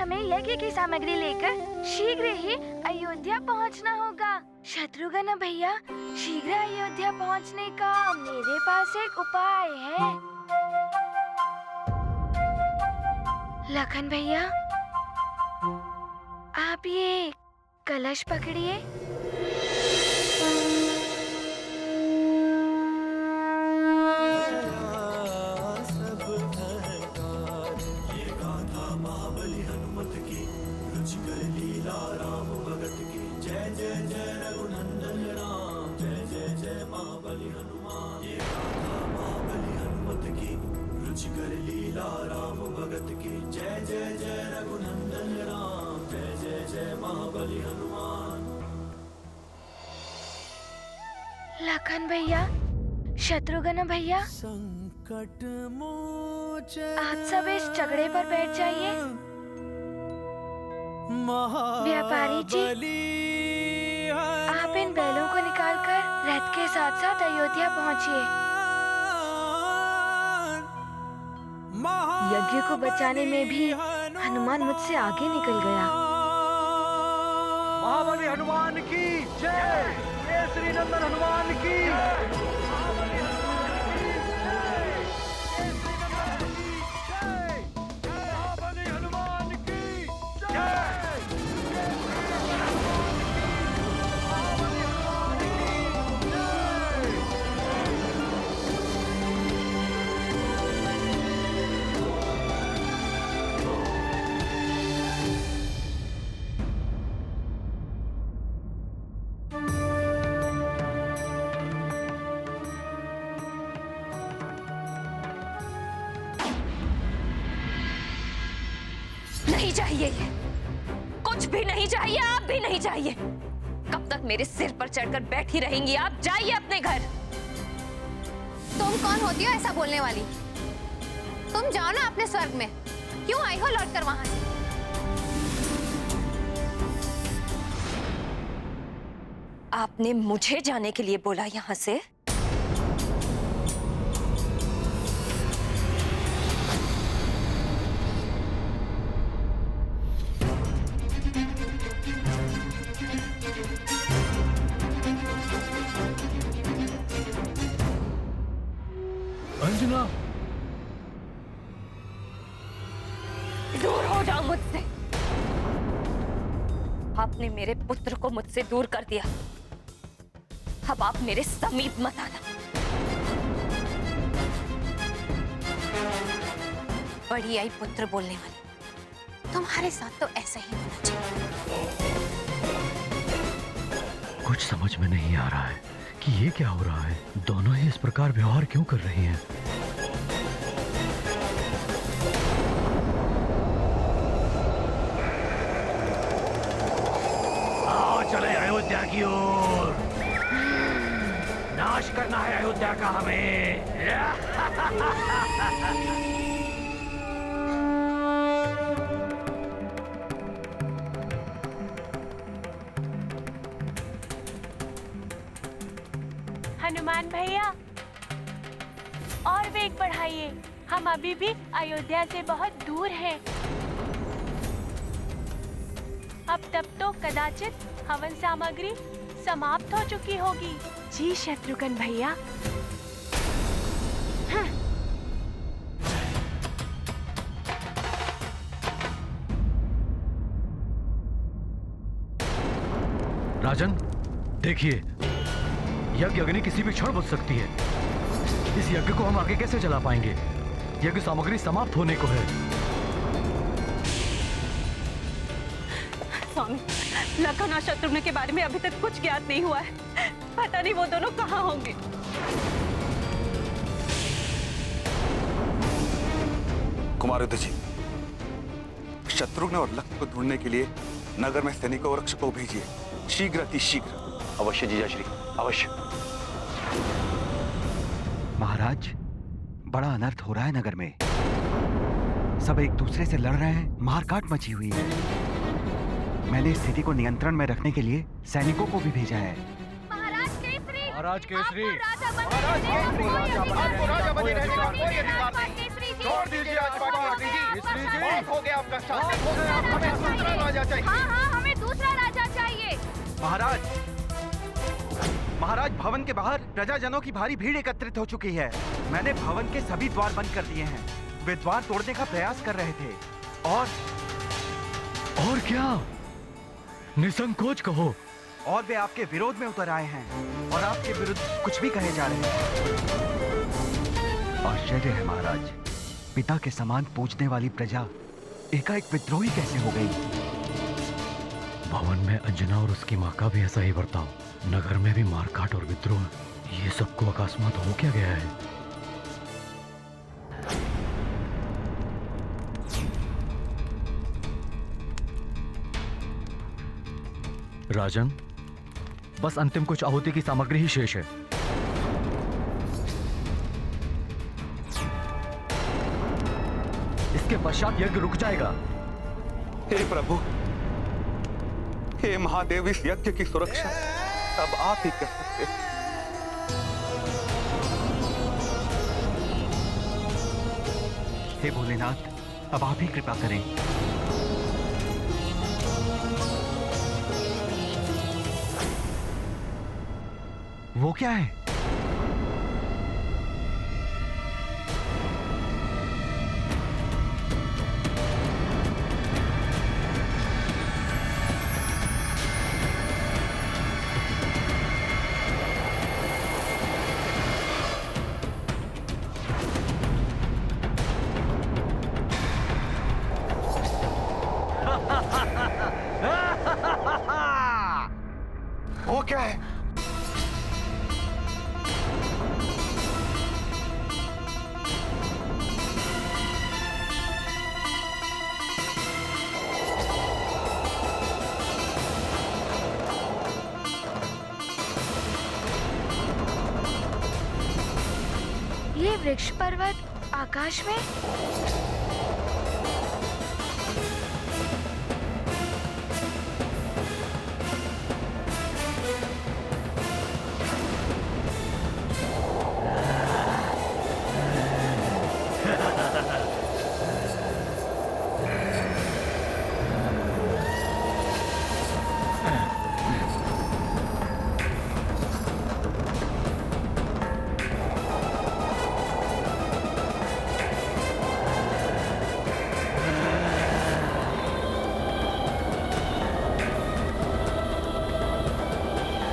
हमें यज्ञ की सामग्री लेकर शीघ्र ही अयोध्या पहुंचना होगा। शत्रुघ्न भैया, शीघ्र अयोध्या पहुंचने का मेरे पास एक उपाय है। लखन भैया, आप ये कलश पकड़िए। लखन भैया, शत्रुघ्न भैया, संकट मोचन आप सब इस चगड़े पर बैठ जाइए। व्यापारी जी, आप इन बैलों को निकालकर रथ के साथ साथ अयोध्या पहुंचिए। यज्ञ को बचाने में भी हनुमान मुझसे आगे निकल गया। महाबली हनुमान की जय, केसरी नंदन हनुमान की नहीं चाहिए, ये कुछ भी नहीं चाहिए, आप भी नहीं चाहिए। कब तक मेरे सिर पर चढ़कर बैठी रहेंगी आप? जाइए अपने घर। तुम कौन होती हो ऐसा बोलने वाली? तुम जाओ ना अपने स्वर्ग में। क्यों आई हो लौट कर वहां से? आपने मुझे जाने के लिए बोला यहां से? अंजना, दूर हो जाओ मुझसे। आपने मेरे पुत्र को मुझसे दूर कर दिया, अब आप मेरे समीप मत आना। बड़ी आई पुत्र बोलने वाली। तुम्हारे साथ तो ऐसा ही होना चाहिए। कुछ समझ में नहीं आ रहा है कि ये क्या हो रहा है। दोनों ही इस प्रकार व्यवहार क्यों कर रही हैं? आओ चले अयोध्या की ओर। नाश करना है अयोध्या का हमें। हनुमान भैया, और वेग बढ़ाइए, हम अभी भी अयोध्या से बहुत दूर हैं। अब तब तो कदाचित हवन सामग्री समाप्त हो चुकी होगी। जी शत्रुघ्न भैया। राजन, देखिए, यज्ञ अग्नि किसी भी क्षण बुझ सकती है। इस यज्ञ को हम आगे कैसे चला पाएंगे? यज्ञ सामग्री समाप्त होने को है। स्वामी, लखन और शत्रुघ्न के बारे में अभी तक कुछ ज्ञात नहीं हुआ है। पता नहीं वो दोनों कहाँ होंगे। कुमार जी, शत्रुघ्न और लखन को ढूंढने के लिए नगर में सैनिकों और रक्षकों को भेजिए, शीघ्र अति शीघ्र। अवश्य जीजाश्री, अवश्य। महाराज, बड़ा अनर्थ हो रहा है नगर में। सब एक दूसरे से लड़ रहे हैं, मारकाट मची हुई है। मैंने स्थिति को नियंत्रण में रखने के लिए सैनिकों को भी भेजा है। महाराज केसरी, महाराज केसरी, आपको राजा बने रहने का कोई अधिकार नहीं है। छोड़ दीजिए राजपाट की। आपका केसरी जी, शासन। हो गया आपका शासन, हमें हो गया, दूसरा हमें राजा दूसरा चाहिए। राजा चाहिए। हाँ हाँ, हमें दूसरा राजा चाहिए। महाराज भवन के बाहर प्रजाजनों की भारी भीड़ एकत्रित हो चुकी है। मैंने भवन के सभी द्वार बंद कर दिए हैं। वे द्वार तोड़ने का प्रयास कर रहे थे और क्या? निसंकोच कहो। और वे आपके विरोध में उतर आए हैं और आपके विरुद्ध कुछ भी कहे जा रहे हैं। आश्चर्य है महाराज, पिता के समान पूजने वाली प्रजा एकाएक विद्रोही कैसे हो गई? भवन में अंजना और उसकी माँ का भी ऐसा ही बर्ताव, नगर में भी मारकाट और विद्रोह, ये सबको अकस्मात हो क्या गया है? राजन, बस अंतिम कुछ आहुति की सामग्री ही शेष है। इसके पश्चात यज्ञ रुक जाएगा। हे प्रभु, हे महादेव, इस यज्ञ की सुरक्षा अब आप ही कर सकते हैं। हे भोलेनाथ, अब आप ही कृपा करें। वो क्या है? वो क्या है? ये वृक्ष पर्वत आकाश में?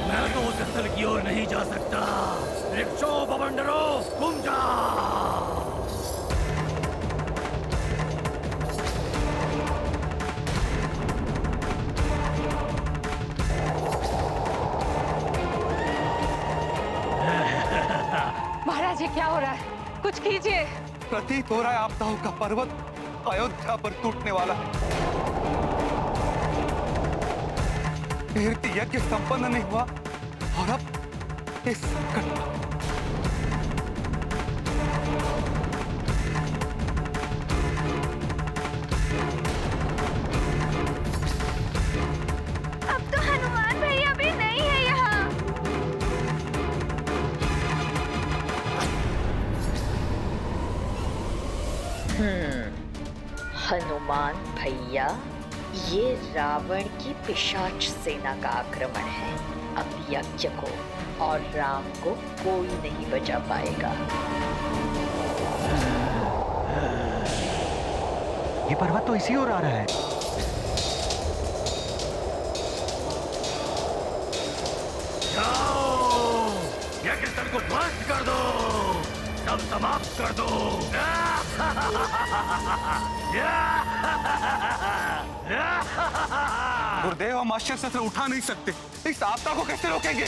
मैं तो उस स्थल की ओर नहीं जा सकता। वृक्षों बवंडरों, घूम जा। महाराज, ये क्या हो रहा है? कुछ कीजिए। प्रतीत हो रहा है आपदाओं का पर्वत अयोध्या पर टूटने वाला है। यज्ञ संपन्न नहीं हुआ और अब इस संकट। अब तो हनुमान भैया भी नहीं है यहाँ। हनुमान भैया, ये रावण की पिशाच सेना का आक्रमण है। अब यज्ञ को और राम को कोई नहीं बचा पाएगा। ये पर्वत तो इसी ओर आ रहा है। जाओ, यज्ञ स्थल को ध्वस्त कर दो, सब समाप्त कर दो। गुरुदेव, हम आश्चर्य शस्त्र उठा नहीं सकते। इस आपदा को कैसे रोकेंगे?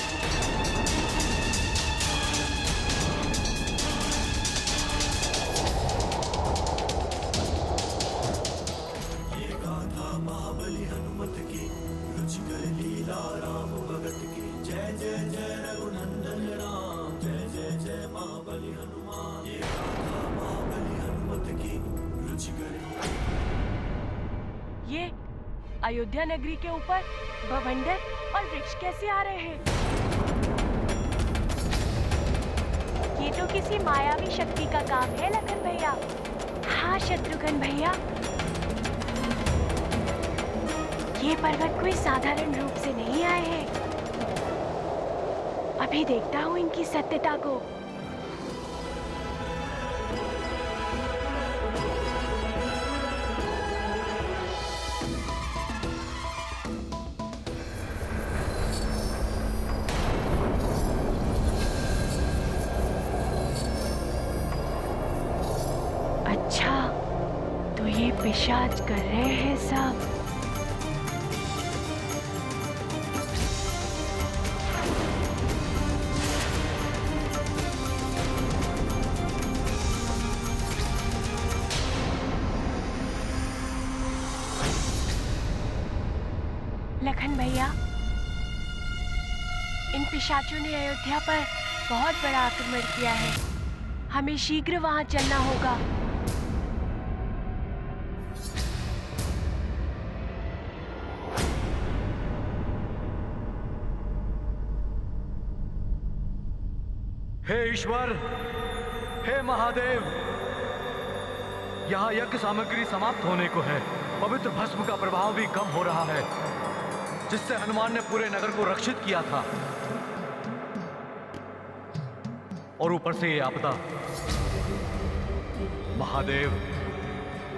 ये अयोध्या नगरी के ऊपर बवंडर और वृक्ष कैसे आ रहे हैं? ये तो किसी मायावी शक्ति का काम है लखन भैया। हाँ शत्रुघ्न भैया, ये पर्वत कोई साधारण रूप से नहीं आए हैं। अभी देखता हूँ इनकी सत्यता को। अच्छा, तो ये पिशाच कर रहे हैं सब। लखन भैया, इन पिशाचों ने अयोध्या पर बहुत बड़ा आक्रमण किया है। हमें शीघ्र वहां चलना होगा। हे ईश्वर, हे महादेव, यहाँ यज्ञ सामग्री समाप्त होने को है। पवित्र भस्म का प्रभाव भी कम हो रहा है, जिससे हनुमान ने पूरे नगर को रक्षित किया था। और ऊपर से ये आपदा। महादेव,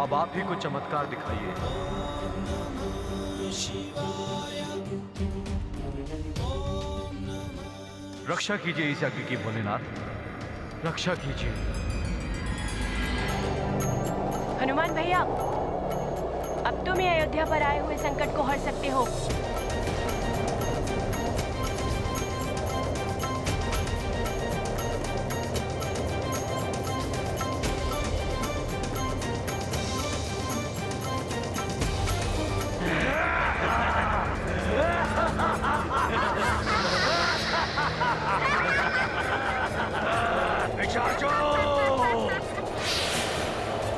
अब आप ही कुछ चमत्कार दिखाइए। रक्षा कीजिए इस यज्ञ की भोलेनाथ, रक्षा कीजिए। हनुमान भैया, अब तुम ही अयोध्या पर आए हुए संकट को हर सकते हो।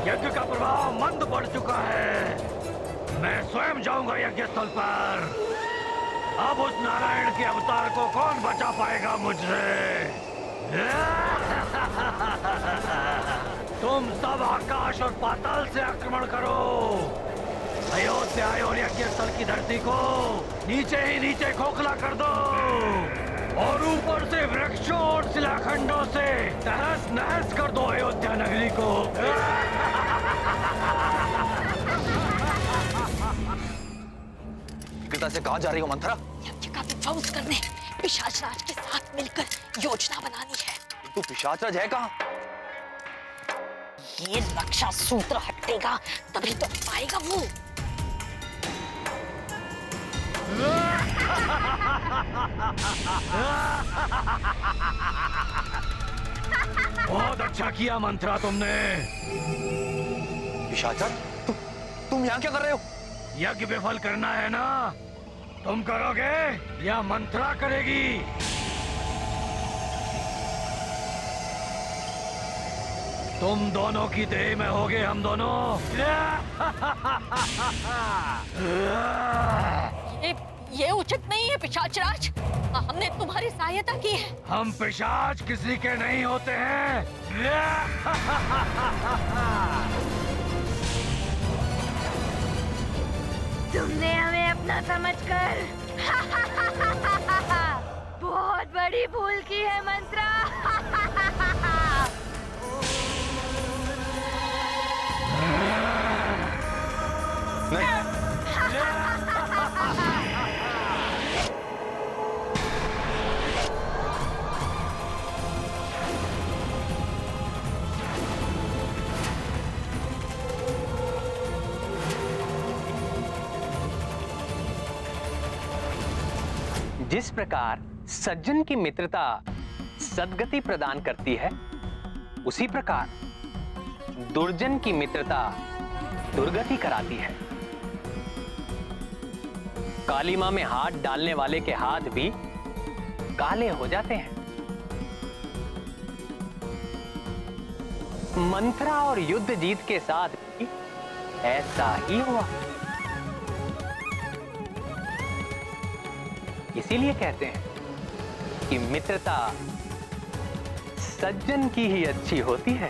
यज्ञ का प्रभाव मंद पड़ चुका है। मैं स्वयं जाऊंगा यज्ञ स्थल पर। अब उस नारायण के अवतार को कौन बचा पाएगा मुझसे? तुम सब आकाश और पाताल से आक्रमण करो। अयोध्या और यज्ञ स्थल की धरती को नीचे ही नीचे खोखला कर दो, और ऊपर से वृक्षों और शिलाखंडों से तहस नहस कर दो अयोध्या नगरी को। शीघ्रता से कहाँ जा रही हो मंथरा? यज्ञ का विध्वंस करने पिशाच राज के साथ मिलकर योजना बनानी है। तू पिशाच राज है कहाँ? ये रक्षा सूत्र हटेगा तभी तो आएगा वो। बहुत अच्छा किया मंत्रा तुमने। पिशाच राज, तुम यहाँ क्या कर रहे हो? यज्ञ विफल करना है ना? तुम करोगे या मंत्रा करेगी? तुम दोनों की देह में होगे हम दोनों। ये उचित नहीं है पिशाच राज, हमने तुम्हारी सहायता की है। हम पिशाच किसी के नहीं होते हैं। तुमने हमें अपना समझकर बहुत बड़ी भूल की है मंत्रा। जिस प्रकार सज्जन की मित्रता सद्गति प्रदान करती है, उसी प्रकार दुर्जन की मित्रता दुर्गति कराती है। काली मां में हाथ डालने वाले के हाथ भी काले हो जाते हैं। मंत्रा और युद्ध जीत के साथ भी ऐसा ही हुआ। इसीलिए कहते हैं कि मित्रता सज्जन की ही अच्छी होती है।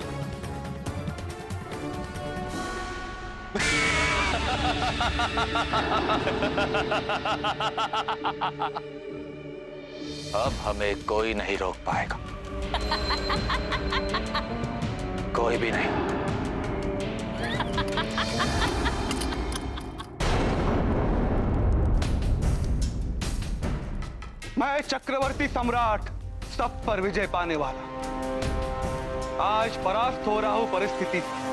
अब हमें कोई नहीं रोक पाएगा, कोई भी नहीं। मैं चक्रवर्ती सम्राट सब पर विजय पाने वाला आज परास्त हो रहा हूं परिस्थिति से।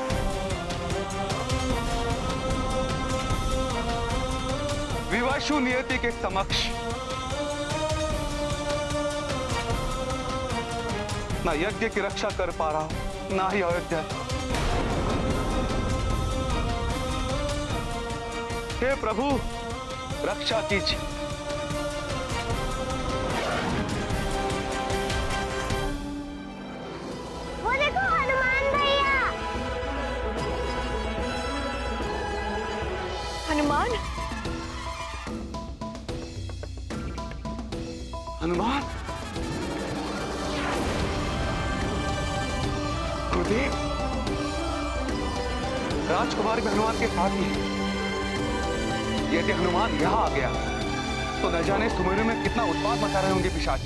विवशु नियति के समक्ष ना यज्ञ की रक्षा कर पा रहा हूं, ना ही अयोध्या। हे प्रभु, रक्षा कीजिए। वो देखो हनुमान भैया। हनुमान, हनुमान, गुरुदेव, राजकुमार भी हनुमान के साथ ही है। यदि हनुमान यहां आ गया तो न जाने सुमेरु में कितना उत्पात मचा रहे होंगे पिशाच।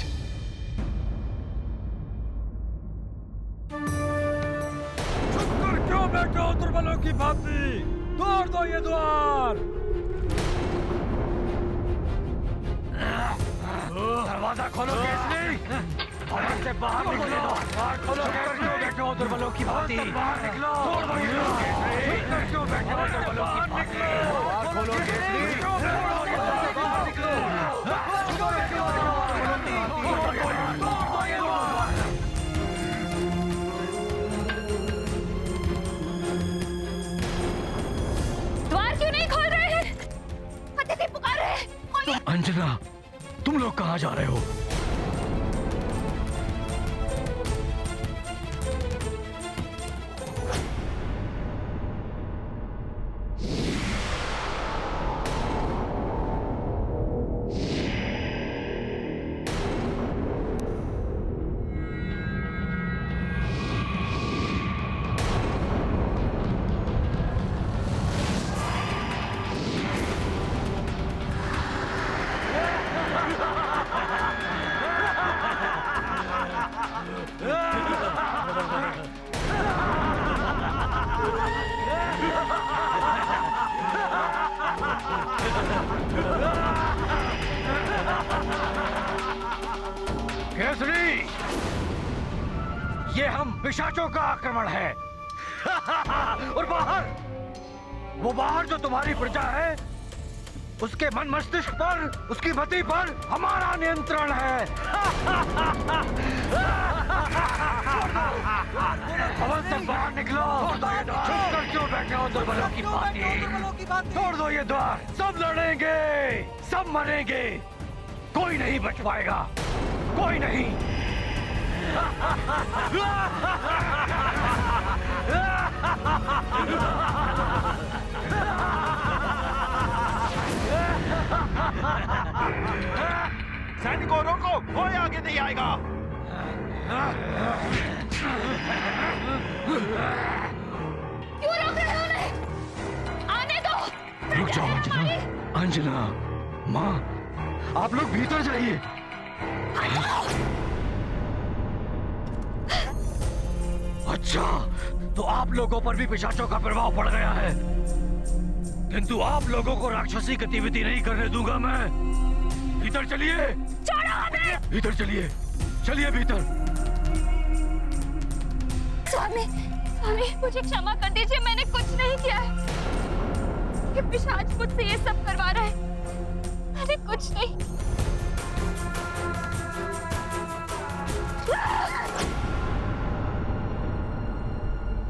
चुप कर क्यों बैठे हो दुर्बलों की भांति? तोड़ दो ये द्वार। दरवाजा खोलो केसरी, भवन से बाहर निकले दो। द्वार खोलो केसरी, बैठे हो दुर्बलों की भांति। बाहर निकलो, तोड़ दो ये द्वार केसरी। क्यों बैठे हो दुर्बलों की भांति? द्वार खोलो केसरी, बाहर निकलो। द्वार क्यों नहीं खोल रहे हैं? अतिथि पुकार रहे हैं। खोलिए। अंजना, तुम लोग कहाँ जा रहे हो? केसरी, ये हम पिशाचों का आक्रमण है। और बाहर, वो बाहर जो तुम्हारी प्रजा है, उसके मन मस्तिष्क पर, उसकी मति पर हमारा नियंत्रण है। भवन से बाहर निकलो। चुप कर क्यों बैठे हो दुर्बलों की भांति? तोड़ दो ये द्वार। सब लड़ेंगे, सब मरेंगे, कोई नहीं बच पाएगा, कोई नहीं। सैनिकों रोको, कोई आगे नहीं आएगा। क्यों रोक रहे हो उन्हें? आने दो। रुक जाओ अंजना, अंजना, माँ, आप लोग भीतर जाइए। अच्छा, तो आप लोगों पर भी पिशाचों का प्रभाव पड़ गया है, किंतु आप लोगों को राक्षसी गतिविधि नहीं करने दूंगा मैं। भीतर चलिए। छोड़ो हमें। भीतर चलिए, चलिए भीतर। स्वामी, स्वामी, मुझे क्षमा कर दीजिए, मैंने कुछ नहीं किया है। ये पिशाच मुझसे ये सब करवा रहा है, मैंने कुछ नहीं।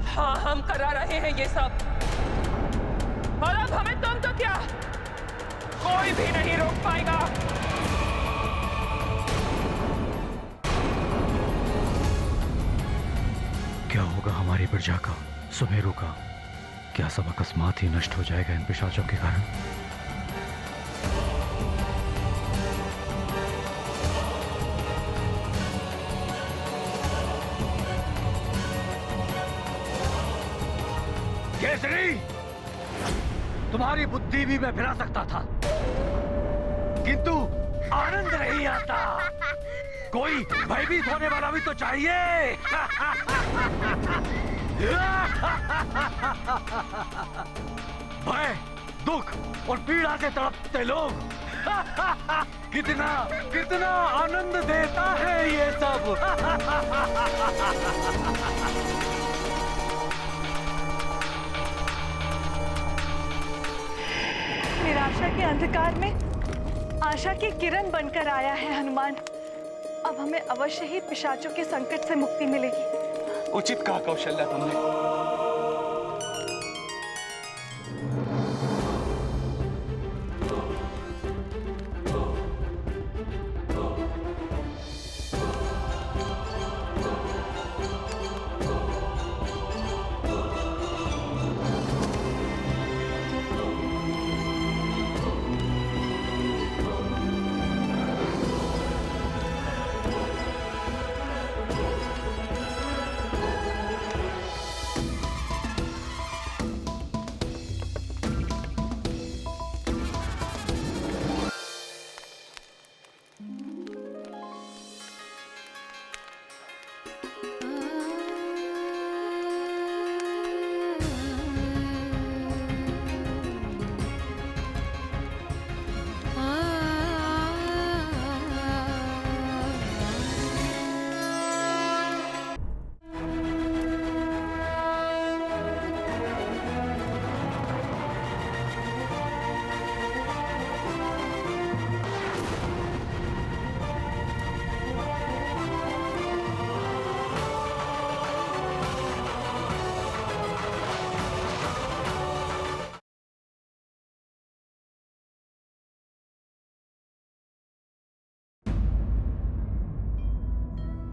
हाँ, हम करा रहे हैं ये सब, और अब हमें तुम तो क्या, कोई भी नहीं रोक पाएगा। क्या होगा हमारी प्रजा का, सुमेरु का? क्या सब अकस्मात ही नष्ट हो जाएगा इन पिशाचों के कारण? केसरी, तुम्हारी बुद्धि भी मैं फिरा सकता था, किंतु आनंद नहीं आता। कोई भयभीत होने वाला भी तो चाहिए। भय, दुख और पीड़ा से तड़पते लोग कितना कितना आनंद देता है ये सब। निराशा के अंधकार में आशा की किरण बनकर आया है हनुमान। अब हमें अवश्य ही पिशाचों के संकट से मुक्ति मिलेगी। उचित कहा कौशल्या तुमने।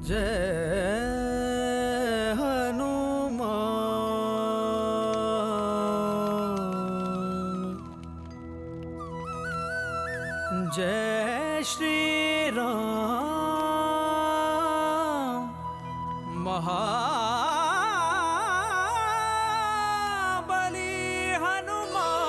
जय हनुमान, जय श्री राम महाबली हनुमान।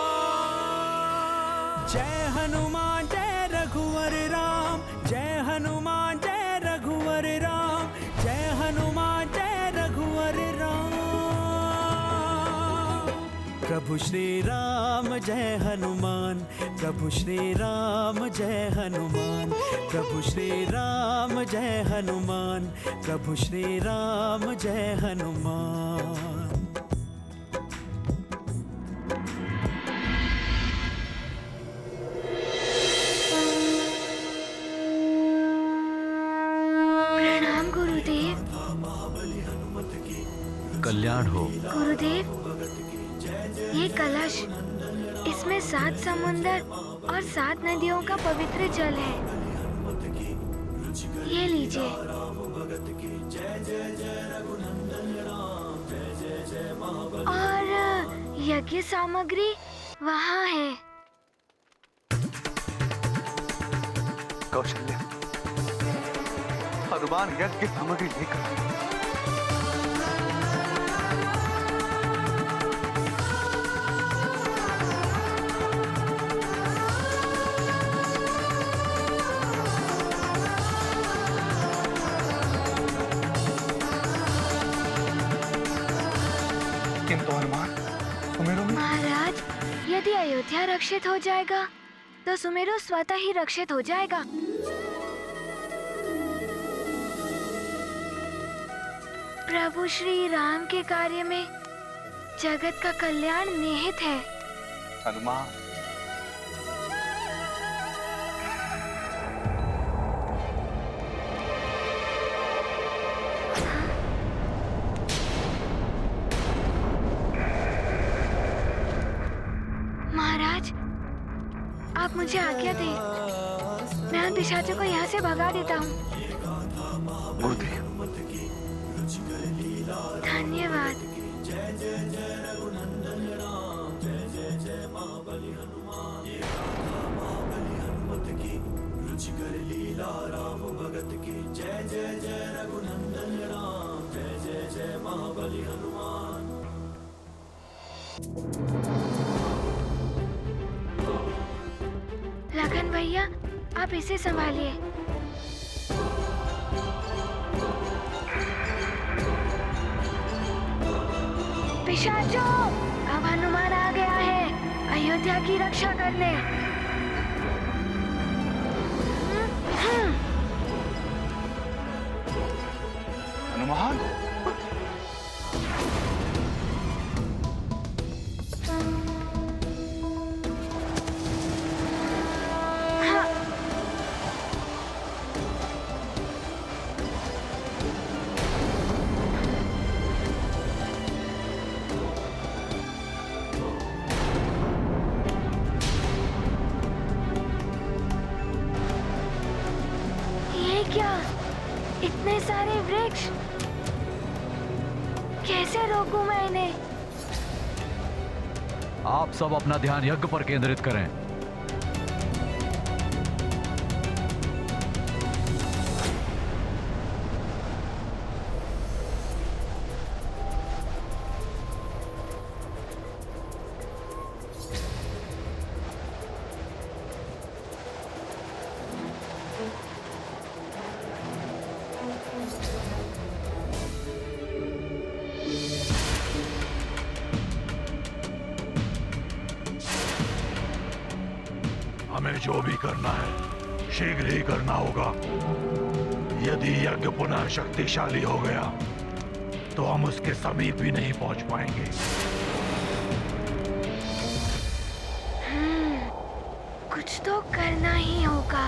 जय हनुमान जय रघुवर राम, जय हनुमान जय रघुवर राम, जय हनुमान जय रघुवर राम। प्रभु श्री राम जय हनुमान, प्रभु श्री राम जय हनुमान, प्रभु श्री राम जय हनुमान, प्रभु श्री राम जय हनुमान। प्रणाम गुरुदेव। कल्याण हो। गुरुदेव, ये कलश, इसमें 7 समुंदर और 7 नदियों का पवित्र जल है। ये लीजिए। और यज्ञ सामग्री वहाँ है। कौशल्या, हनुमान यज्ञ की सामग्री लेकर महाराज, यदि अयोध्या रक्षित हो जाएगा तो सुमेरु स्वतः ही रक्षित हो जाएगा। प्रभु श्री राम के कार्य में जगत का कल्याण निहित है। हनुमान, महाराज, आप मुझे आज्ञा दें, मैं उन पिशाचों को यहाँ से भगा देता हूँ। धन्यवाद। शत्रुघ्न भैया, आप इसे संभालिए। पिशाचों, अब हनुमान आ गया है अयोध्या की रक्षा करने। हनुमान, ये क्या, इतने सारे वृक्ष, कैसे रोकूं मैं इन्हें? आप सब अपना ध्यान यज्ञ पर केंद्रित करें। हमें जो भी करना है शीघ्र ही करना होगा। यदि यज्ञ पुनः शक्तिशाली हो गया तो हम उसके समीप भी नहीं पहुंच पाएंगे। कुछ तो करना ही होगा।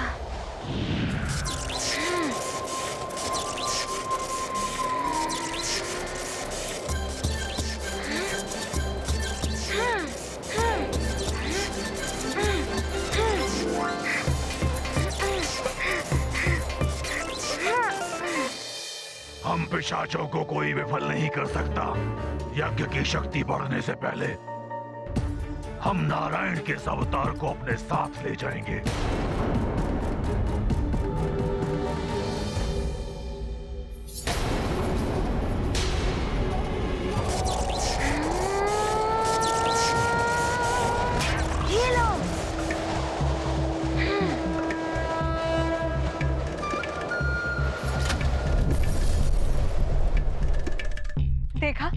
हम पिशाचों को कोई विफल नहीं कर सकता। यज्ञ की शक्ति बढ़ने से पहले हम नारायण के इस अवतार को अपने साथ ले जाएंगे। ये लो। देखा,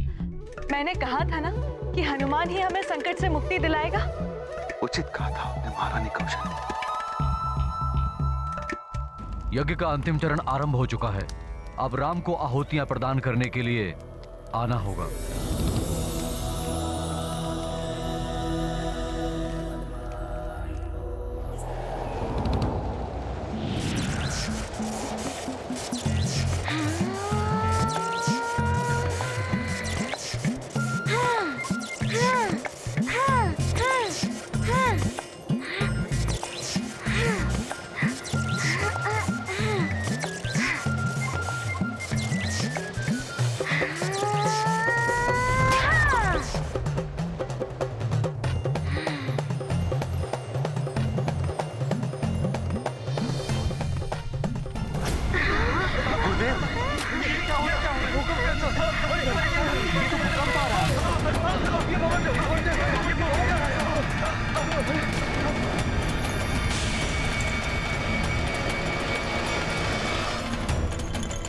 मैंने कहा था ना कि हनुमान ही हमें संकट से मुक्ति दिलाएगा। उचित कहा था आपने महारानी कौशल। यज्ञ का अंतिम चरण आरंभ हो चुका है। अब राम को आहुतियां प्रदान करने के लिए आना होगा।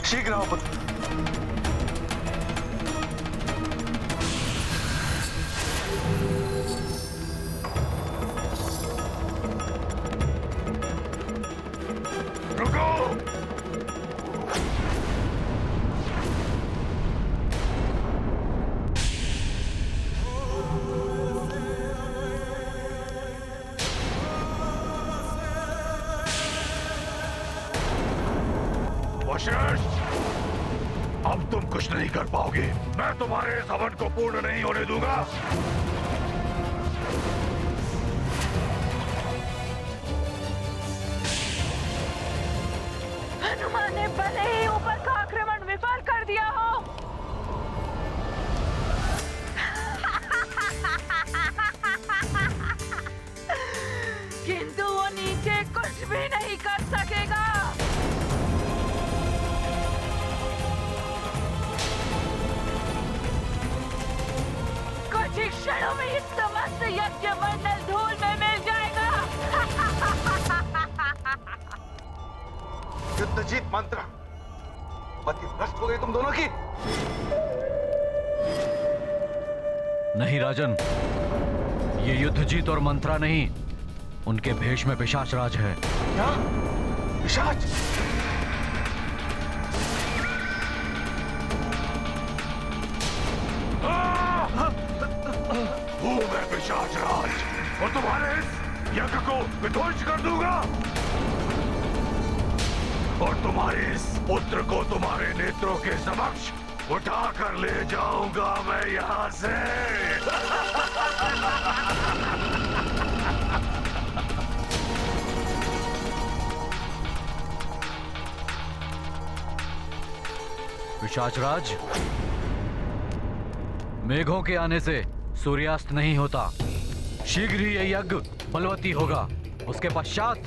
शीघ्र आओ पुत्र। रुको! वशिष्ठ, अब तुम कुछ नहीं कर पाओगे। मैं तुम्हारे इस हवन को पूर्ण नहीं होने दूंगा। हनुमान ने भले ही ऊपर का आक्रमण विफल कर दिया हो, किंतु वो नीचे कुछ भी नहीं कर सकेगा। कुछ ही क्षणों में इस समस्त यज्ञ मंडल धूल में मिल जाएगा। युद्ध जीत मंत्र मति भ्रष्ट हो गई तुम दोनों की। नहीं राजन, ये युद्ध जीत और मंत्रा नहीं, उनके भेष में पिशाच राज है। क्या? पिशाच? हूँ मैं पिशाच राज और तुम्हारे इस यज्ञ को विध्वंस कर दूंगा और तुम्हारे इस पुत्र को तुम्हारे नेत्रों के समक्ष उठा कर ले जाऊंगा मैं यहाँ से। पिशाचराज, मेघों के आने से सूर्यास्त नहीं होता। शीघ्र ही यह यज्ञ बलवती होगा। उसके पश्चात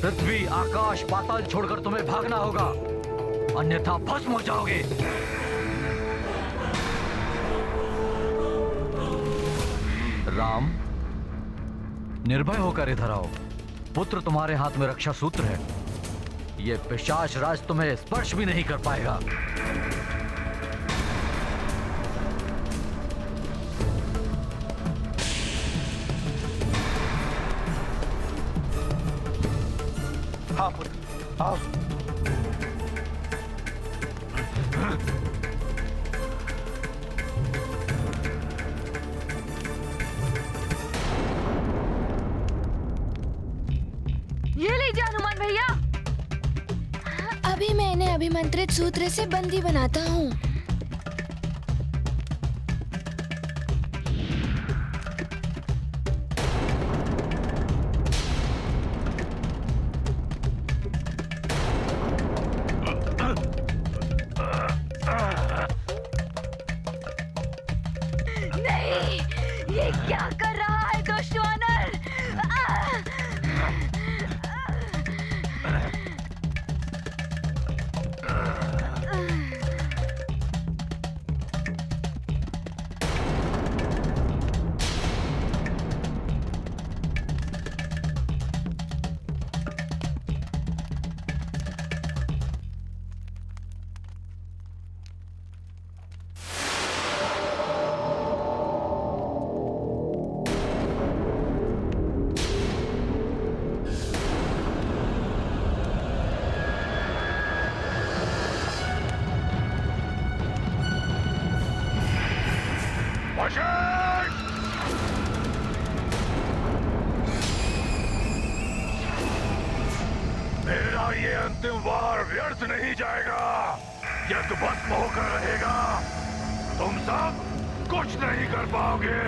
पृथ्वी, आकाश, पाताल छोड़कर तुम्हें भागना होगा, अन्यथा भस्म हो जाओगे। राम, निर्भय होकर इधर आओ। पुत्र तुम्हारे हाथ में रक्षा सूत्र है। यह पिशाच राज तुम्हें स्पर्श भी नहीं कर पाएगा। हाँ पुत्र, आओ। ये लीजिए हनुमान भैया। अभी मैं इन्हें अभिमंत्रित सूत्र से बंदी बनाता हूँ। नहीं, ये क्या कर रहा है दुष्ट वानर? मेरा ये अंतिम वार व्यर्थ नहीं जाएगा। यज्ञ भस्म होकर रहेगा। तुम सब कुछ नहीं कर पाओगे।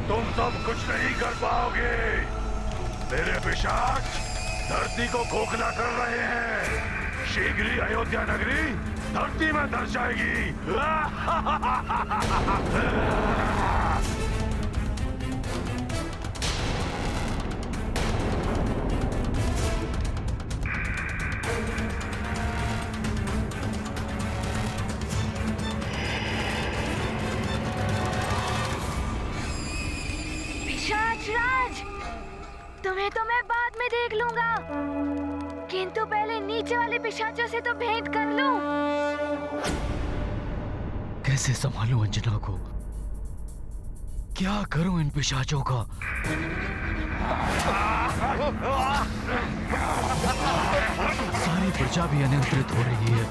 तुम सब कुछ नहीं कर पाओगे। मेरे पिशाच धरती को खोखला कर रहे हैं। शीघ्र ही अयोध्या नगरी धरती में धस जाएगी। पिशाचराज, तुम्हें तो मैं बाद में देख लूंगा, किंतु पहले नीचे वाले पिशाचों से तो भेंट कर लूं। कैसे संभालूं अंजना को? क्या करूं इन पिशाचों का? सारी प्रजा भी अनियंत्रित हो रही है।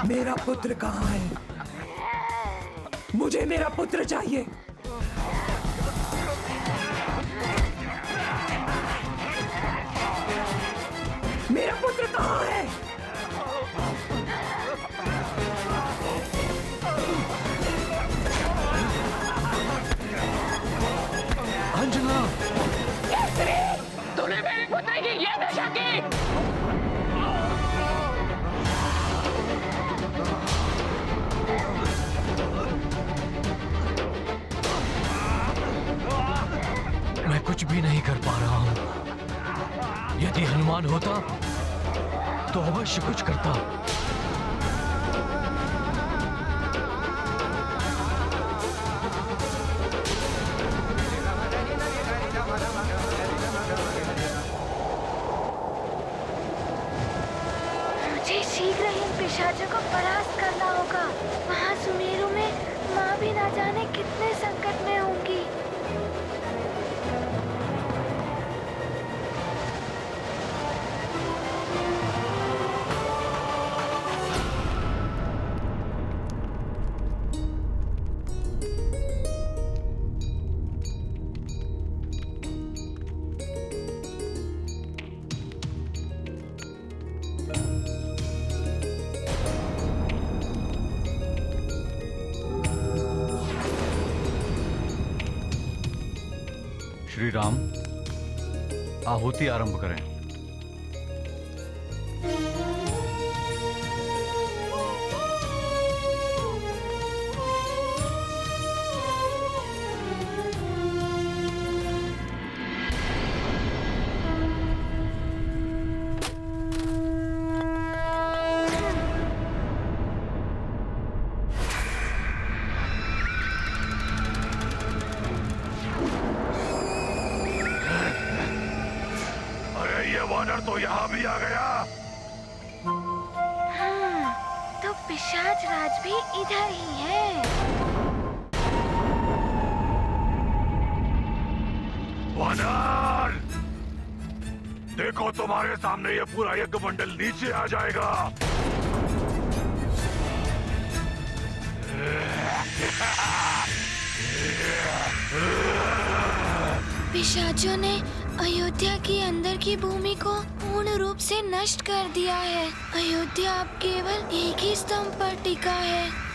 मेरा पुत्र कहाँ है? मुझे मेरा पुत्र चाहिए। मेरा पुत्र कहाँ है? कुछ भी नहीं कर पा रहा हूं। यदि हनुमान होता तो अवश्य कुछ करता। मुझे शीघ्र ही इन पिशाचों को परास्त करना होगा। वहाँ सुमेरु में माँ भी ना जाने कितने संकट में होंगी। श्री राम, आहुति आरंभ करें। वानर तो यहाँ भी आ गया। हाँ, तो पिशाच राज भी इधर ही है। वानर, देखो तुम्हारे सामने ये पूरा यज्ञ मंडल नीचे आ जाएगा। पिशाचों ने अयोध्या के अंदर की भूमि को पूर्ण रूप से नष्ट कर दिया है। अयोध्या अब केवल एक ही स्तंभ पर टिका है।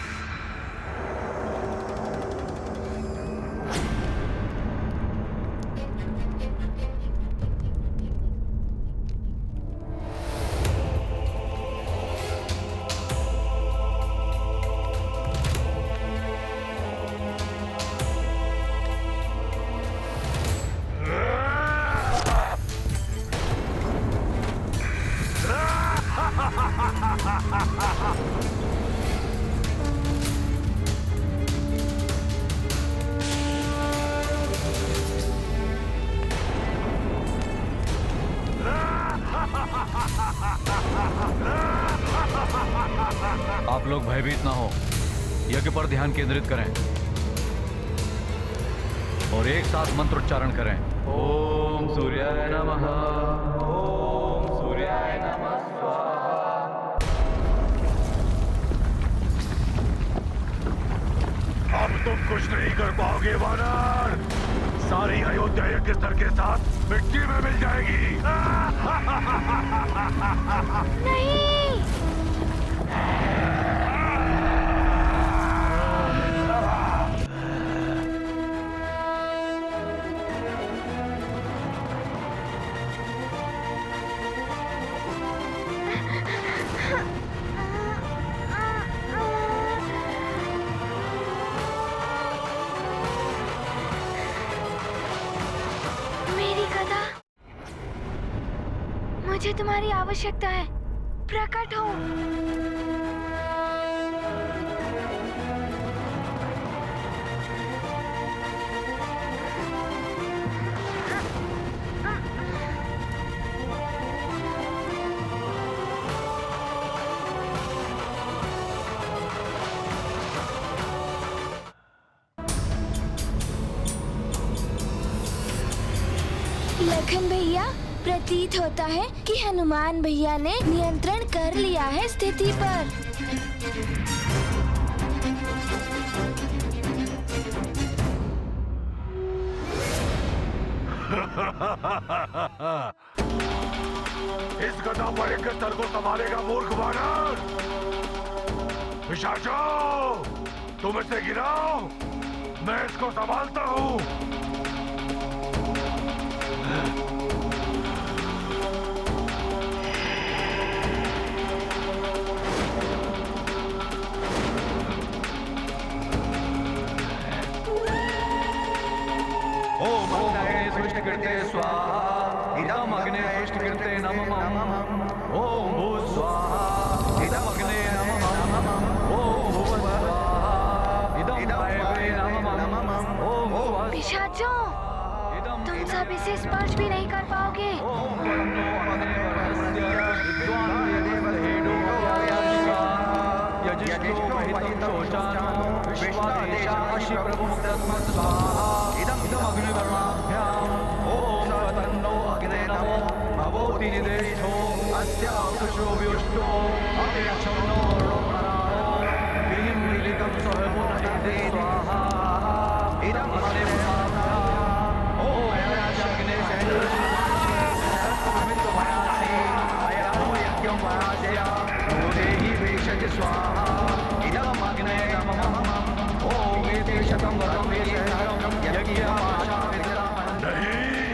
आप लोग भयभीत ना हो, यज्ञ पर ध्यान केंद्रित करें और एक साथ मंत्र उच्चारण करें। ओम सूर्याय नमः, ओम सूर्याय नमः स्वाहा। अब तुम कुछ नहीं कर पाओगे वानर। सारी अयोध्या यज्ञ स्थल के साथ मिट्टी में मिल जाएगी। नहीं। मुझे तुम्हारी आवश्यकता है, प्रकट हो। लखन भैया, प्रतीत होता है कि हनुमान भैया ने नियंत्रण कर लिया है स्थिति पर। इस गदा पर एक स्थल को संभालेगा मूर्ख वानर। पिशाचों, तुम इसे गिराओ, मैं इसको संभालता हूँ। सृष्टिकृते स्वाहा इदम अग्ने सृष्टिकृते नमः ओम भूः स्वाहा इदम अग्ने नमः ओम भुवः स्वाहा इदम वायवे नमः ओम भुवः पिशाचों, तुम सब इसे स्पर्श भी नहीं कर पाओगे। नहीं,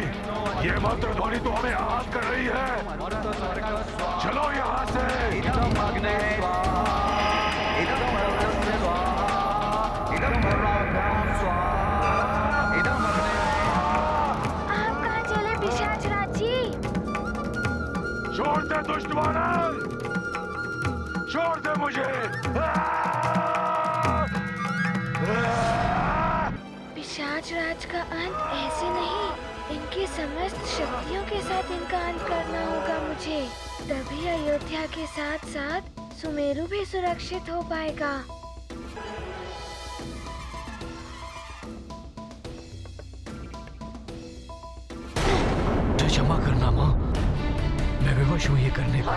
ये मंत्र ध्वनि तो हमें आहत कर रही है। चलो यहाँ से। आप कहाँ चले पिशाच राज जी? छोड़ दे दुष्ट वानर, छोड़ दे मुझे। पिशाच राज का अंत ऐसे नहीं, इनकी समस्त शक्तियों के साथ इनका अंत करना होगा मुझे। तभी अयोध्या के साथ साथ सुमेरु भी सुरक्षित हो पाएगा। तो क्षमा करना माँ, मैं विवश हूँ ये करने पर।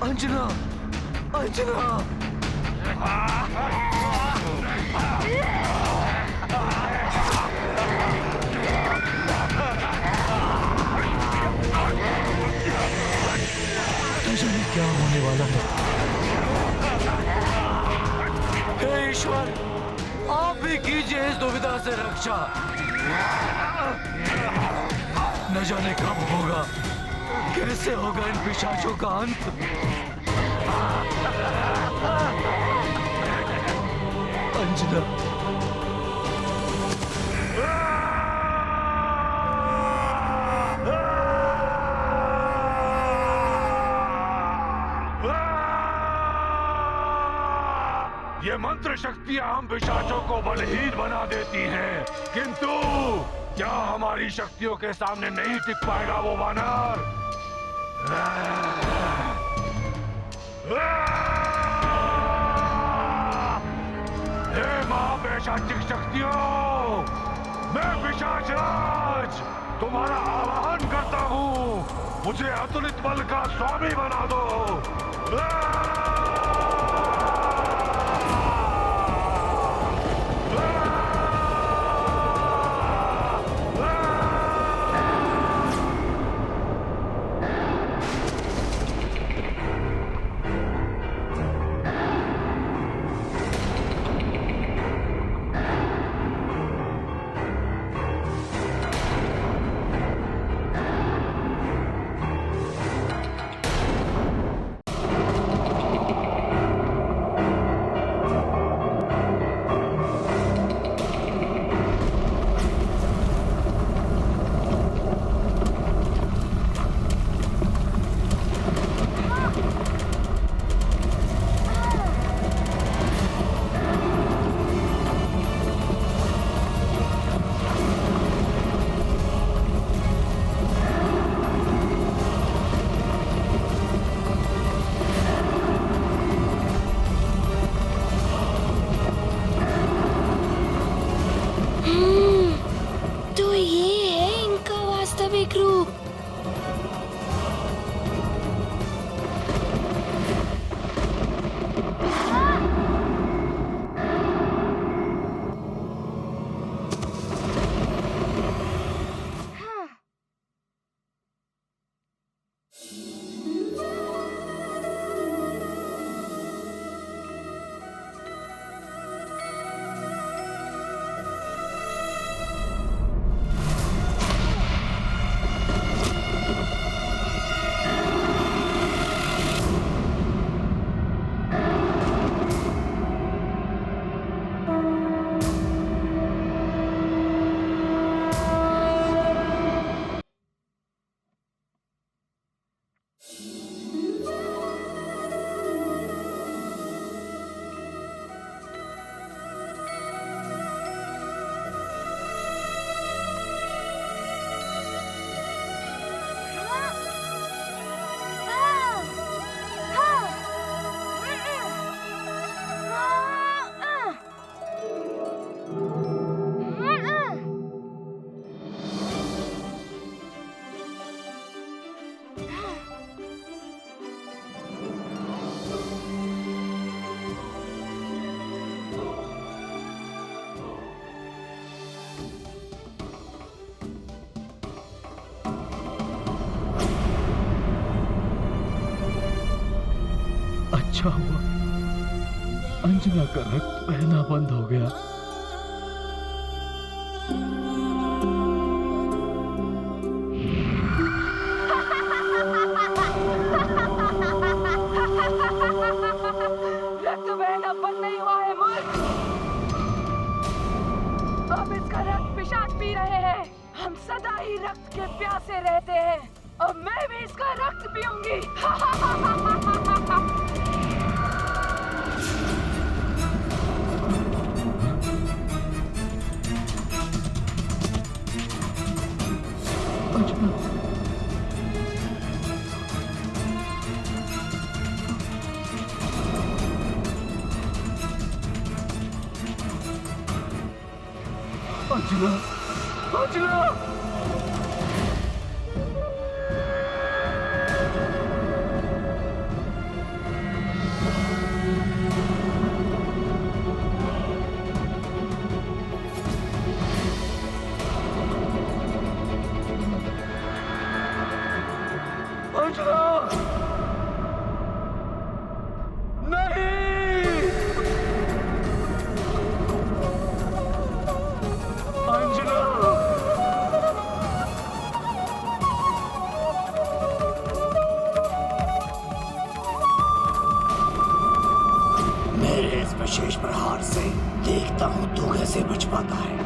अंजना, अंजना। जाने क्या होने वाला है। हे ईश्वर, आप भी कीजिए इस दुविधा से रक्षा। न जाने कब होगा, कैसे होगा इन पिशाचों का अंत। अंजना, ये मंत्र शक्तियां हम पिशाचों को बलहीन बना देती हैं, किंतु क्या हमारी शक्तियों के सामने नहीं टिक पाएगा वो वानर? हे महापैशाचिक शक्तियों, मैं पिशाच राज तुम्हारा आवाहन करता हूँ, मुझे अतुलित बल का स्वामी बना दो। अच्छा हुआ अंजना का रक्त बहना बंद हो गया। रक्त बहना बंद नहीं हुआ है मूर्ख। अब इसका रक्त पिशाच पी रहे हैं। हम सदा ही रक्त के प्यासे रहते हैं। अब मैं भी इसका रक्त पीऊंगी। अंजना, अंजना, मेरे इस विशेष प्रहार से देखता हूं तू कैसे बच पाता है।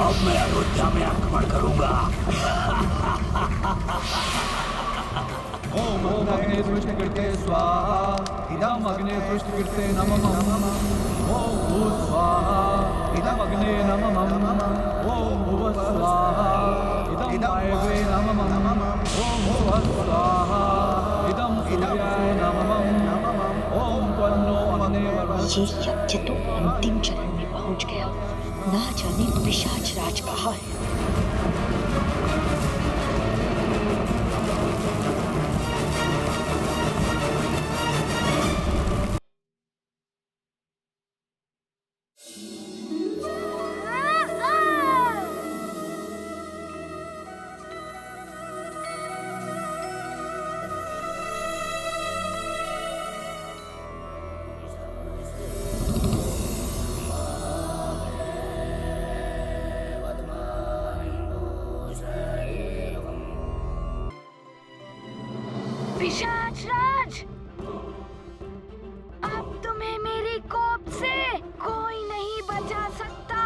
अब मैं अयोध्या में आक्रमण करूंगा। ओम अग्ने सृष्टिकृते स्वाहा इदम अग्ने सृष्टिकृते नमः। ओम भूः स्वाहा इदम अग्ने नमः। ओम भुवः स्वाहा इदम वायवे नमः। ओम भुवः स्वाहा इदम सूर्याय नमः। ओम त्वन्नो अग्ने वर्धते। ये यज्ञ तो अंतिम चरण में पहुंच गया। ना जाने पिशाच राज कहाँ है। पिशाच राज, अब तुम्हें मेरी कोप से कोई नहीं बचा सकता।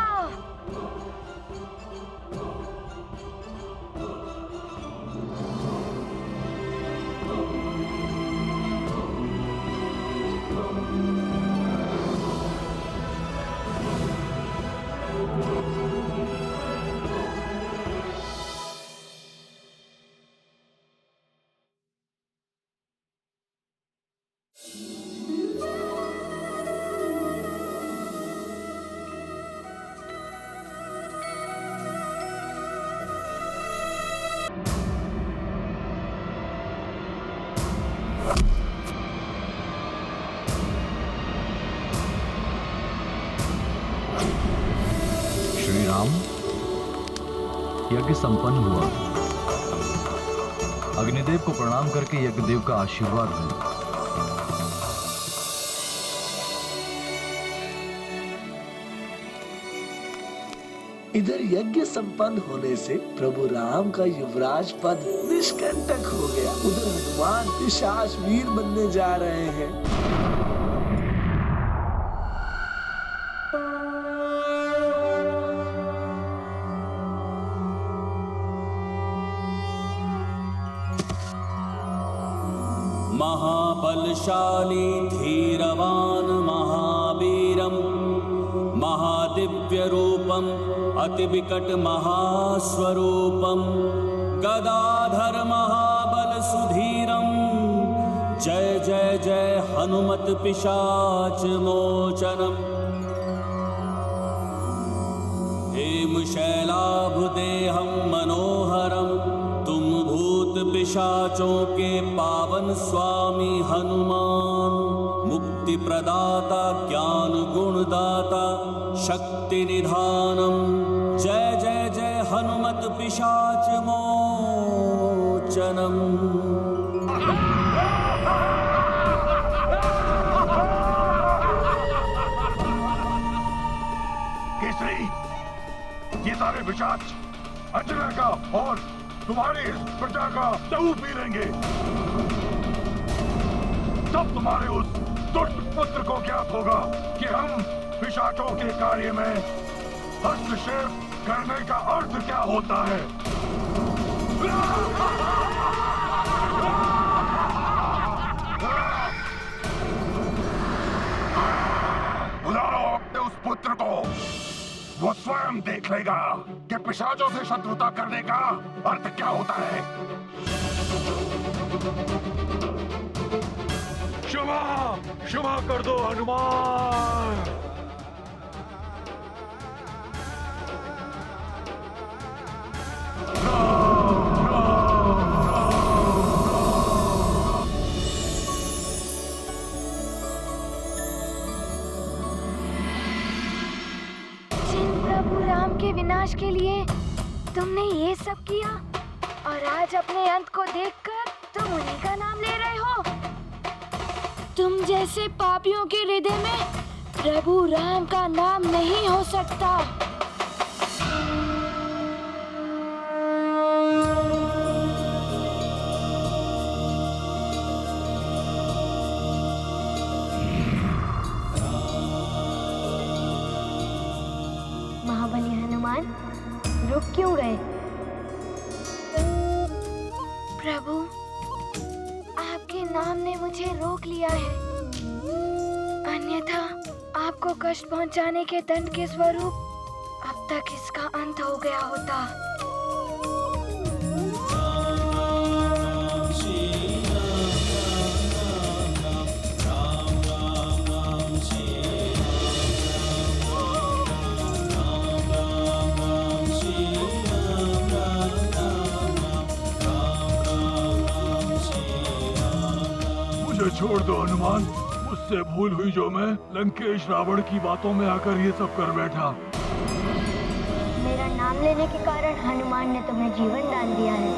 श्री राम, यज्ञ संपन्न हुआ। अग्निदेव को प्रणाम करके यज्ञदेव का आशीर्वाद लें। इधर यज्ञ संपन्न होने से प्रभु राम का युवराज पद निष्कंटक हो गया। उधर हनुमान पिशाच वीर बनने जा रहे हैं। महाबलशाली धीरवान महावीरम महादिव्यरूपम अतिविकट महास्वरूपम गदाधर महाबल सुधीरम जय जय जय हनुमत पिशाच मोचनम हेमशैलाभदेहं मनोहरम तुम भूत पिशाचों के पावन स्वामी हनुमान मुक्ति प्रदाता ज्ञान गुणदाता शक्ति निधानम जय जय जय हनुमत पिशाच मोचनम। केसरी, ये सारे पिशाच अंजना का और तुम्हारी इस प्रजा का लहू पी लेंगे। तब तुम्हारे उस दुष्ट पुत्र को ज्ञात होगा कि हम पिशाचों के कार्य में हस्तक्षेप करने का अर्थ क्या होता है। बुलाओ अपने उस पुत्र को, वो स्वयं देख लेगा कि पिशाचों से शत्रुता करने का अर्थ क्या होता है। क्षमा क्षमा कर दो हनुमान। प्रभु राम के विनाश के लिए तुमने ये सब किया और आज अपने अंत को देखकर तुम उन्हीं का नाम ले रहे हो। तुम जैसे पापियों के हृदय में प्रभु राम का नाम नहीं हो सकता। महाबली हनुमान रुक क्यों गए? प्रभु, आपके नाम ने मुझे रोक लिया है, अन्यथा आपको कष्ट पहुंचाने के दंड के स्वरूप अब तक इसका अंत हो गया होता। छोड़ दो हनुमान, मुझसे भूल हुई जो मैं लंकेश रावण की बातों में आकर ये सब कर बैठा। मेरा नाम लेने के कारण हनुमान ने तुम्हें जीवन दान दिया है,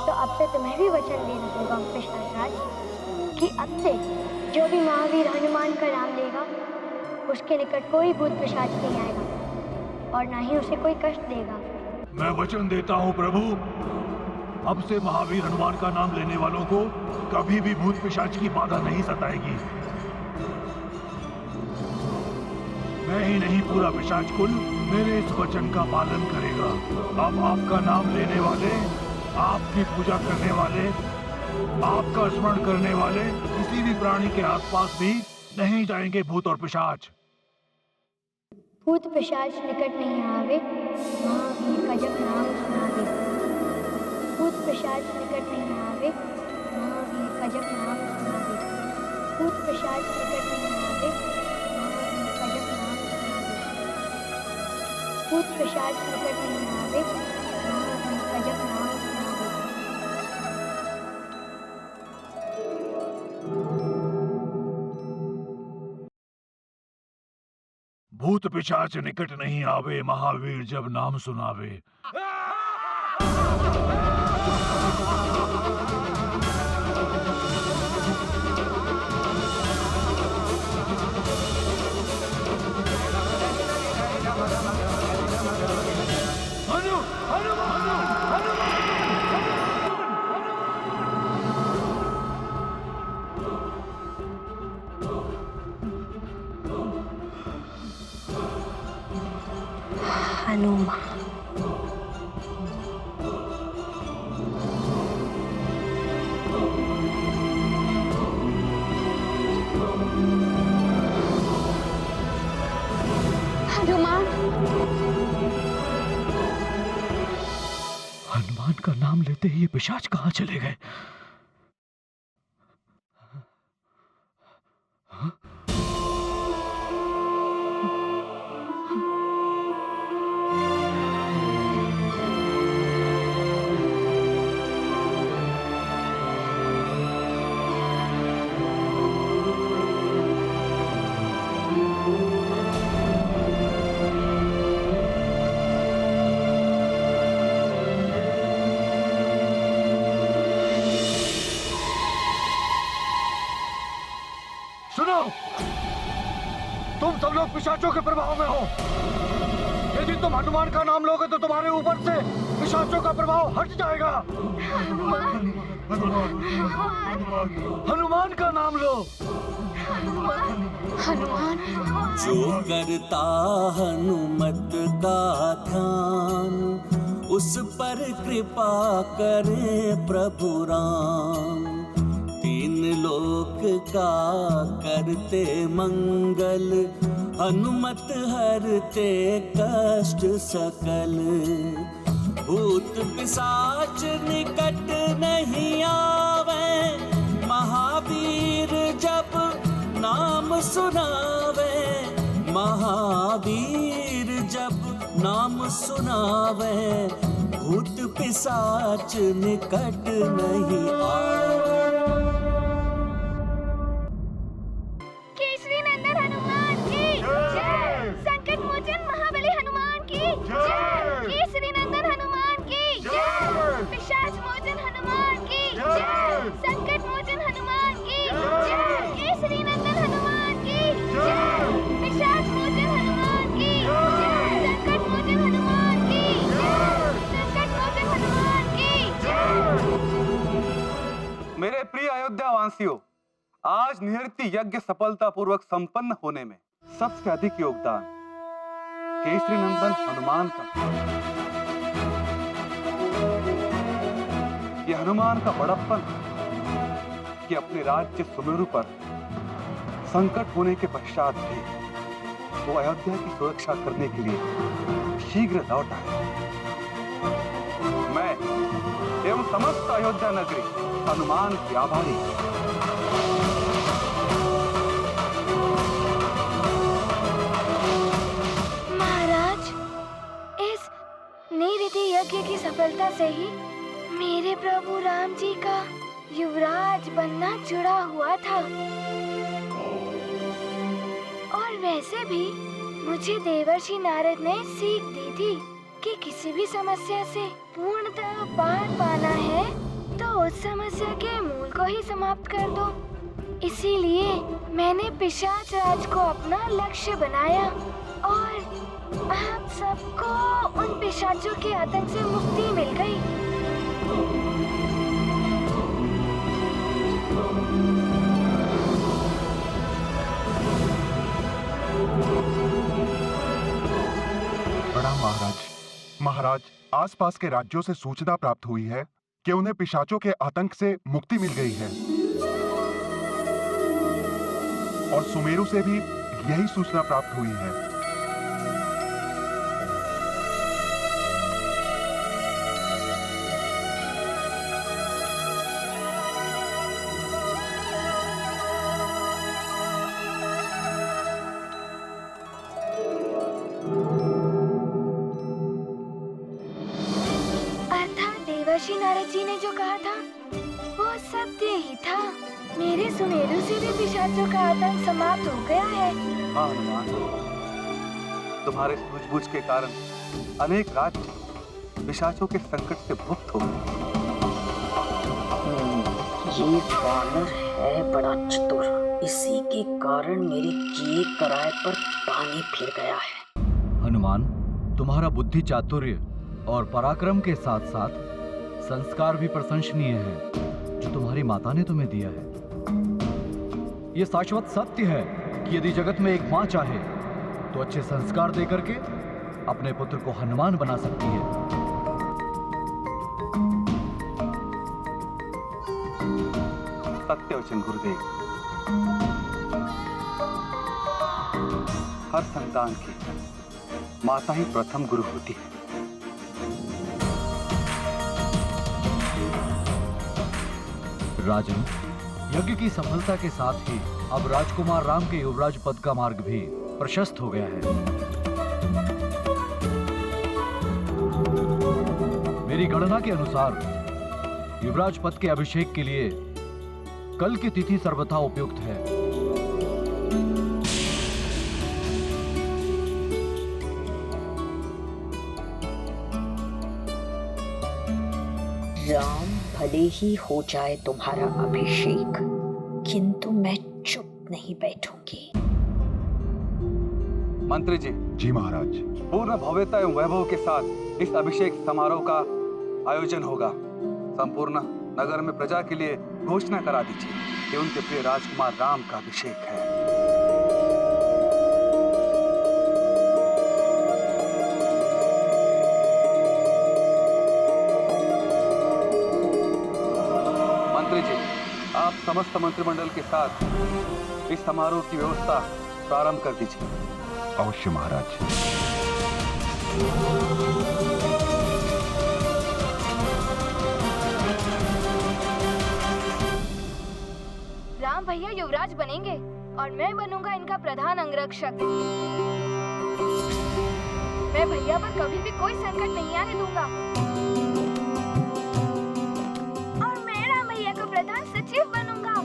तो अब से तुम्हें भी वचन देना होगा पिशाच कि अब से जो भी महावीर हनुमान का नाम लेगा उसके निकट कोई भूत पिशाच नहीं आएगा और ना ही उसे कोई कष्ट देगा। मैं वचन देता हूँ प्रभु, अब से महावीर हनुमान का नाम लेने वालों को कभी भी भूत पिशाच की बाधा नहीं सताएगी। मैं ही नहीं, पूरा पिशाच कुल मेरे इस वचन का पालन करेगा। अब आपका नाम लेने वाले, आपकी पूजा करने वाले, आपका स्मरण करने वाले किसी भी प्राणी के आसपास भी नहीं जाएंगे भूत और पिशाच। भूत पिशाच निकट नहीं आवे, महावीर का जब नाम सुनावे। भूत पिशाच निकट नहीं आवे, महावीर का जब नाम सुनावे। भूत पिशाच निकट नहीं आवे, महावीर का जब नाम सुनावे। भूत पिशाच निकट नहीं आवे, महावीर का जब नाम सुनावे। भूत पिशाच निकट नहीं आवे, महावीर जब नाम सुनावे। हनुमान बोलते ही ये पिशाच कहाँ चले गए? तुम सब लोग पिशाचों के प्रभाव में हो। यदि तुम हनुमान का नाम लोगे तो तुम्हारे ऊपर से पिशाचों का प्रभाव हट जाएगा। हनुमान का नाम लो। जो करता हनुमत का ध्यान, उस पर कृपा करे प्रभु राम। तीन लोक का करते मंगल, हनुमत हरते कष्ट सकल। भूत पिशाच निकट नहीं आवे, महावीर जब नाम सुनावे। महावीर जब नाम सुनावे, भूत पिशाच निकट नहीं आवे। केसरी नंदन हनुमान की जय। संकट मोचन महाबली हनुमान की जय। केसरी नंदन हनुमान की जय। पिशाच मोचन हनुमान की जय। संकट मोचन हनुमान की जय। केसरी नंदन हनुमान की जय। पिशाच मोचन हनुमान की जय। संकट मोचन हनुमान की जय। संकट मोचन हनुमान की जय। मेरे प्रिय अयोध्या वासियों, आज निहृति यज्ञ सफलतापूर्वक संपन्न होने में सबसे अधिक योगदान केसरी नंदन हनुमान का। यह हनुमान का बड़प्पन कि अपने राज्य सुमेरु पर संकट होने के पश्चात भी वो अयोध्या की सुरक्षा करने के लिए शीघ्र लौट आए। मैं एवं समस्त अयोध्या नगरी हनुमान की आभारी। महाराज, इस निहृति यज्ञ की सफलता से ही मेरे प्रभु राम जी का युवराज बनना जुड़ा हुआ था। और वैसे भी मुझे देवर्षि नारद ने सीख दी थी कि किसी भी समस्या से पूर्णतः पार पाना है तो उस समस्या के मूल को ही समाप्त कर दो। इसीलिए मैंने पिशाच राज को अपना लक्ष्य बनाया और आप सबको उन पिशाचों के आतंक से मुक्ति मिल गई। प्रणाम महाराज, आसपास के राज्यों से सूचना प्राप्त हुई है कि उन्हें पिशाचों के आतंक से मुक्ति मिल गई है। और सुमेरु से भी यही सूचना प्राप्त हुई है। देवर्षि नारद जी ने जो कहा था वो सत्य ही था। मेरे सुमेरु से भी पिशाचों का आतंक समाप्त हो गया है। हाँ हनुमान, तुम्हारे सूझबूझ के कारण अनेक राज्य पिशाचों के संकट से मुक्त हो गए। ये वानर है बड़ा चतुर, इसी के कारण मेरे किए कराए पर पानी फिर गया है। हनुमान, तुम्हारा बुद्धि चातुर्य और पराक्रम के साथ साथ संस्कार भी प्रशंसनीय है जो तुम्हारी माता ने तुम्हें दिया है। यह शाश्वत सत्य है कि यदि जगत में एक मां चाहे तो अच्छे संस्कार देकर के अपने पुत्र को हनुमान बना सकती है। सत्य वचन गुरुदेव। हर संतान की माता ही प्रथम गुरु होती है। राजन, यज्ञ की सफलता के साथ ही अब राजकुमार राम के युवराज पद का मार्ग भी प्रशस्त हो गया है। मेरी गणना के अनुसार युवराज पद के अभिषेक के लिए कल की तिथि सर्वथा उपयुक्त है। राम भले ही हो जाए तुम्हारा अभिषेक, किंतु मैं चुप नहीं बैठूंगी। मंत्री जी। जी महाराज। पूर्ण भव्यता एवं वैभव के साथ इस अभिषेक समारोह का आयोजन होगा। संपूर्ण नगर में प्रजा के लिए घोषणा करा दीजिए कि उनके प्रिय राजकुमार राम का अभिषेक है। मंत्री जी, आप समस्त मंत्रिमंडल के साथ इस समारोह की व्यवस्था प्रारंभ कर दीजिए। अवश्य महाराज। राम भैया युवराज बनेंगे और मैं बनूंगा इनका प्रधान अंगरक्षक। मैं भैया पर कभी भी कोई संकट नहीं आने दूंगा। और मैं राम भैया का प्रधान सचिव बनूंगा।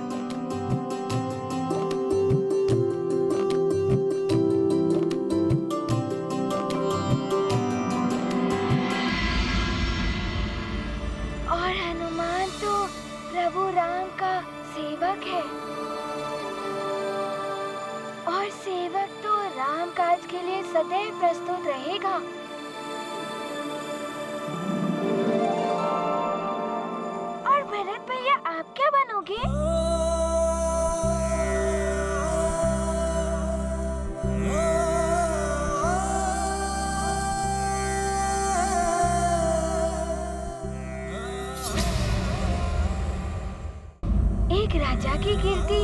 और हनुमान तो प्रभु राम का सेवक है और सेवक तो राम काज के लिए सदैव प्रस्तुत रहेगा। और भरत भैया, आप क्या बनोगे? एक राजा की कीर्ति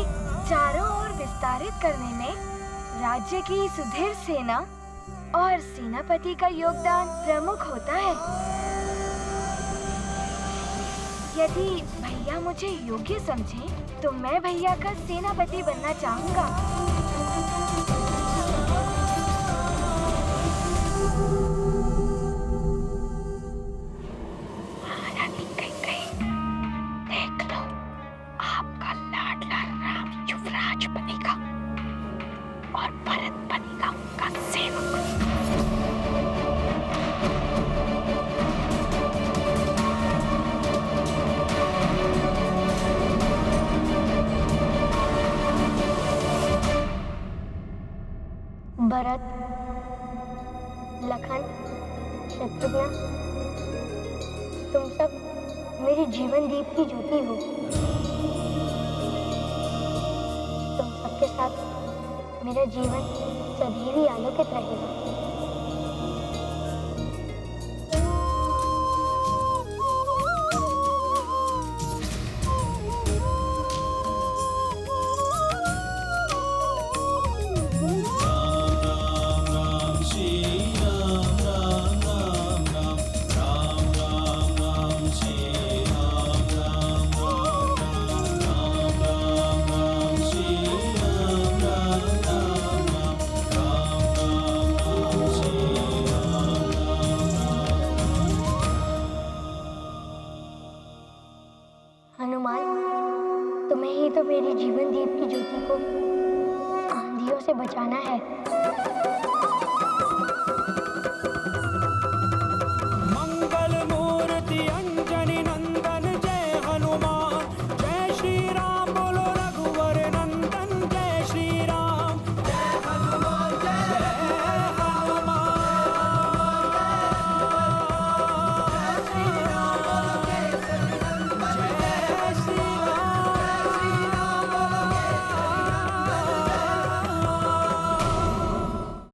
चारों ओर विस्तारित करने में राज्य की सुदृढ़ सेना और सेनापति का योगदान प्रमुख होता है। यदि भैया मुझे योग्य समझे तो मैं भैया का सेनापति बनना चाहूँगा। देख लो, आपका लाडला राम युवराज बनेगा और भरत बनेगा उनका सेवक। भरत, लखन, शत्रुघ्न, तुम सब मेरी जीवन दीप की ज्योति हो। तुम सबके साथ मेरा जीवन सदैव ही आलोकित रहेगा। हनुमान, तुम्हें ही तो मेरी जीवन दीप की ज्योति को आंधियों से बचाना है।